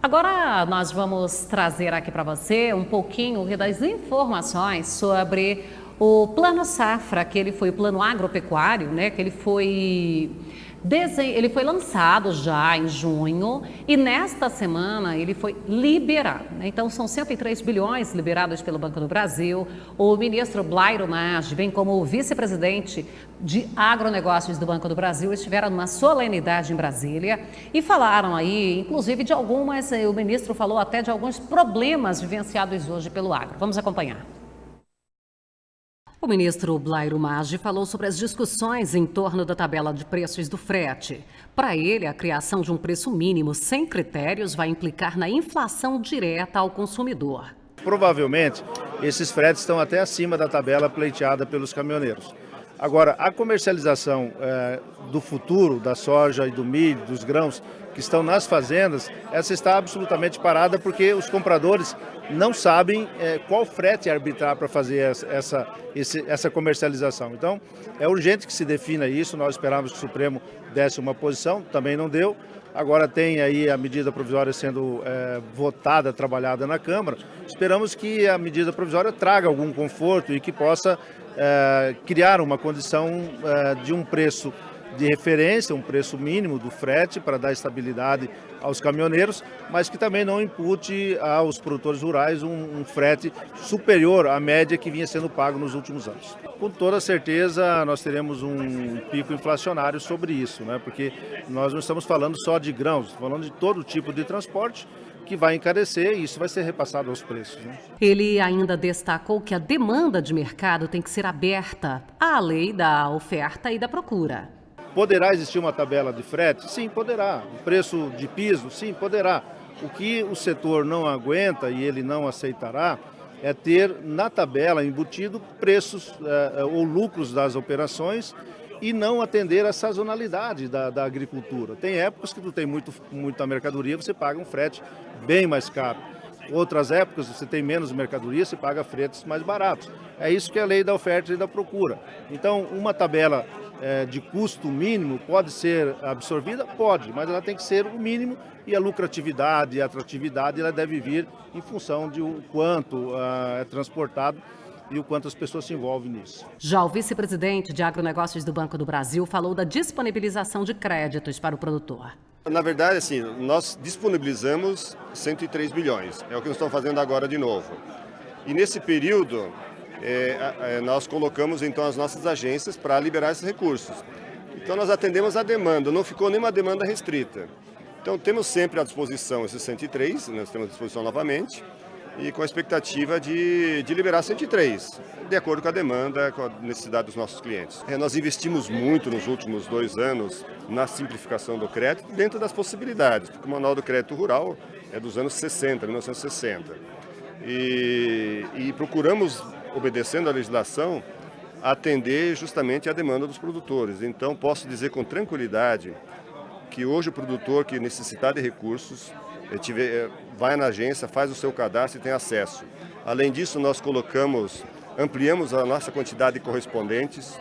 Agora nós vamos trazer aqui para você um pouquinho das informações sobre o Plano Safra, que ele foi o Plano Agropecuário, né? Que ele foi lançado já em junho e nesta semana ele foi liberado, né? Então são 103 bilhões liberados pelo Banco do Brasil. O ministro Blairo Maggi, bem como o vice-presidente de agronegócios do Banco do Brasil, estiveram numa solenidade em Brasília e falaram aí, inclusive o ministro falou até de alguns problemas vivenciados hoje pelo agro. Vamos acompanhar. O ministro Blairo Maggi falou sobre as discussões em torno da tabela de preços do frete. Para ele, a criação de um preço mínimo sem critérios vai implicar na inflação direta ao consumidor. Provavelmente, esses fretes estão até acima da tabela pleiteada pelos caminhoneiros. Agora, a comercialização do futuro, da soja e do milho, dos grãos que estão nas fazendas, essa está absolutamente parada porque os compradores não sabem qual frete arbitrar para fazer essa comercialização. Então, é urgente que se defina isso. Nós esperávamos que o Supremo desse uma posição, também não deu. Agora tem aí a medida provisória sendo votada, trabalhada na Câmara. Esperamos que a medida provisória traga algum conforto e que possa criar uma condição de um preço de referência, um preço mínimo do frete para dar estabilidade aos caminhoneiros, mas que também não impute aos produtores rurais um frete superior à média que vinha sendo pago nos últimos anos. Com toda certeza nós teremos um pico inflacionário sobre isso, né? Porque nós não estamos falando só de grãos, estamos falando de todo tipo de transporte que vai encarecer e isso vai ser repassado aos preços, né? Ele ainda destacou que a demanda de mercado tem que ser aberta à lei da oferta e da procura. Poderá existir uma tabela de frete? Sim, poderá. O preço de piso? Sim, poderá. O que o setor não aguenta e ele não aceitará é ter na tabela embutido preços ou lucros das operações e não atender a sazonalidade da agricultura. Tem épocas que tu tem muita mercadoria, você paga um frete bem mais caro. Outras épocas, você tem menos mercadoria, você paga fretes mais baratos. É isso que é a lei da oferta e da procura. Então, uma tabela de custo mínimo pode ser absorvida? Pode, mas ela tem que ser o mínimo e a lucratividade e a atratividade ela deve vir em função de o quanto é transportado e o quanto as pessoas se envolvem nisso. Já o vice-presidente de agronegócios do Banco do Brasil falou da disponibilização de créditos para o produtor. Na verdade, assim, nós disponibilizamos 103 bilhões, é o que nós estamos fazendo agora de novo. E nesse período, nós colocamos então as nossas agências para liberar esses recursos. Então nós atendemos a demanda, não ficou nenhuma demanda restrita. Então temos sempre à disposição esses 103, nós temos à disposição novamente, e com a expectativa de liberar 103, de acordo com a demanda, com a necessidade dos nossos clientes. Nós investimos muito nos últimos 2 anos na simplificação do crédito, dentro das possibilidades, porque o Manual do Crédito Rural é dos anos 60, 1960. E procuramos, obedecendo à legislação, atender justamente à demanda dos produtores. Então, posso dizer com tranquilidade que hoje o produtor que necessitar de recursos, vai na agência, faz o seu cadastro e tem acesso. Além disso, nós ampliamos a nossa quantidade de correspondentes,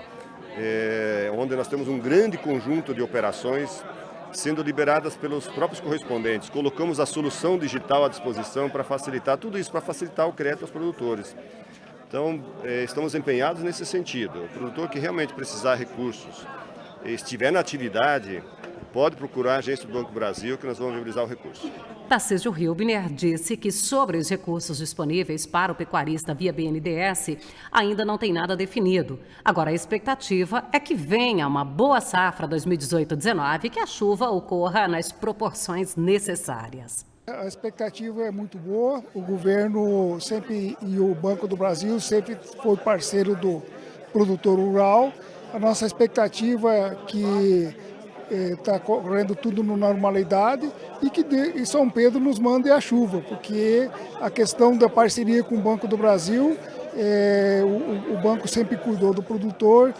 onde nós temos um grande conjunto de operações sendo liberadas pelos próprios correspondentes. Colocamos a solução digital à disposição para facilitar tudo isso, para facilitar o crédito aos produtores. Então, estamos empenhados nesse sentido. O produtor que realmente precisar de recursos, estiver na atividade, pode procurar a agência do Banco do Brasil que nós vamos viabilizar o recurso. Tarcísio Hilbner disse que sobre os recursos disponíveis para o pecuarista via BNDES ainda não tem nada definido. Agora a expectativa é que venha uma boa safra 2018-19 e que a chuva ocorra nas proporções necessárias. A expectativa é muito boa, o governo sempre e o Banco do Brasil sempre foi parceiro do produtor rural. A nossa expectativa é que está correndo tudo na normalidade e que São Pedro nos mande a chuva, porque a questão da parceria com o Banco do Brasil, o banco sempre cuidou do produtor.